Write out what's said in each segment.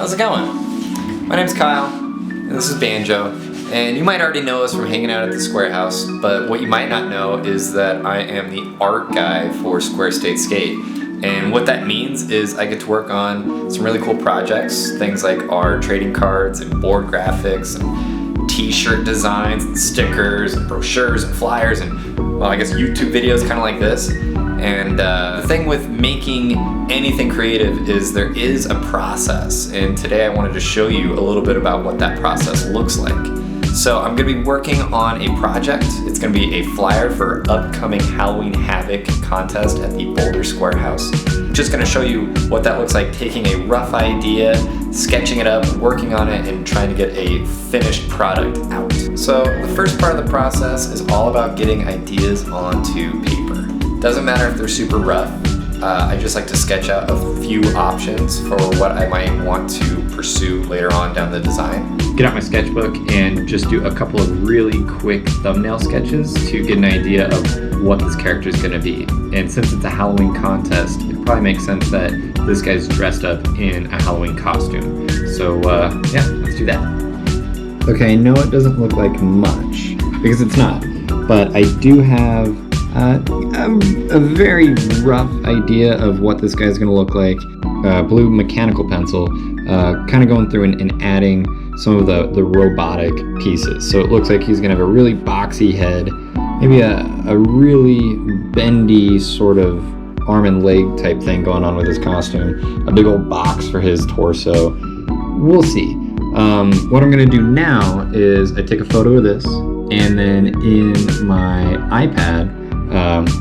How's it going? My name's Kyle, and this is Banjo, and you might already know us from hanging out at the Square House, but what you might not know is that I am the art guy for Square State Skate. And what that means is I get to work on some really cool projects, things like our trading cards and board graphics and t-shirt designs and stickers and brochures and flyers and, well, I guess YouTube videos kind of like this. And the thing with making anything creative is there is a process, and today I wanted to show you a little bit about what that process looks like. So I'm going to be working on a project. It's going to be a flyer for upcoming Halloween Havoc contest at the Boulder Square House. I'm just going to show you what that looks like, taking a rough idea, sketching it up, working on it, and trying to get a finished product out. So the first part of the process is all about getting ideas onto paper. Doesn't matter if they're super rough. I just like to sketch out a few options for what I might want to pursue later on down the design. Get out my sketchbook and just do a couple of really quick thumbnail sketches to get an idea of what this character is going to be. And since it's a Halloween contest, it probably makes sense that this guy's dressed up in a Halloween costume. So yeah, let's do that. Okay, no, it doesn't look like much, because it's not, but I do have a very rough idea of what this guy's going to look like. Blue mechanical pencil, kind of going through and adding some of the robotic pieces. So it looks like he's going to have a really boxy head, maybe a really bendy sort of arm and leg type thing going on with his costume, a big old box for his torso. We'll see. What I'm going to do now is I take a photo of this, and then in my iPad,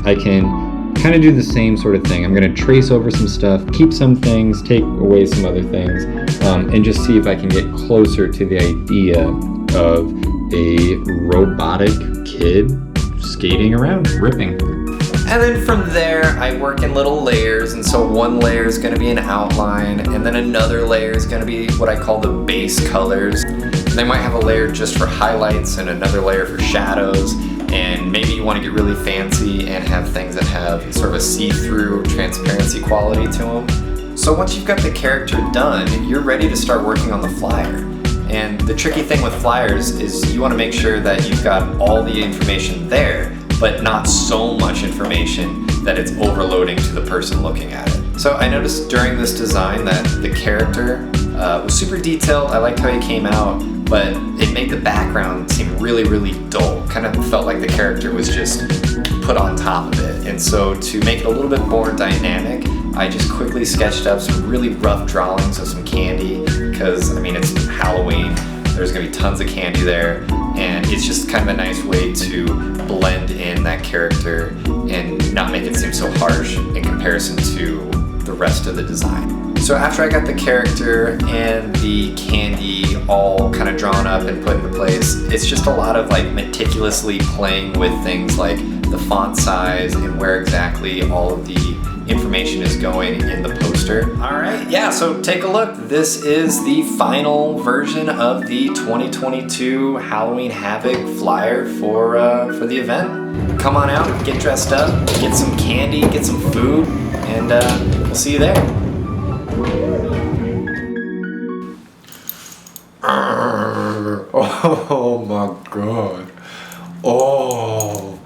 I can kind of do the same sort of thing. I'm going to trace over some stuff, keep some things, take away some other things, and just see if I can get closer to the idea of a robotic kid skating around, ripping. And then from there, I work in little layers, and so one layer is going to be an outline, and then another layer is going to be what I call the base colors. They might have a layer just for highlights and another layer for shadows. And maybe you want to get really fancy and have things that have sort of a see-through transparency quality to them. So once you've got the character done, you're ready to start working on the flyer. And the tricky thing with flyers is you want to make sure that you've got all the information there, but not so much information that it's overloading to the person looking at it. So I noticed during this design that the character was super detailed. I liked how he came out, but it made the background seem really, really dull. Kind of felt like the character was just put on top of it. And so to make it a little bit more dynamic, I just quickly sketched up some really rough drawings of some candy, because I mean, it's Halloween, there's gonna be tons of candy there, and it's just kind of a nice way to blend in that character and not make it seem so harsh in comparison to the rest of the design. So after I got the character and the candy all kind of drawn up and put into place, it's just a lot of like meticulously playing with things like the font size and where exactly all of the information is going in the poster. All right, yeah, so take a look. This is the final version of the 2022 Halloween Havoc flyer for the event. Come on out, get dressed up, get some candy, get some food, and we'll see you there. Oh my god. Oh.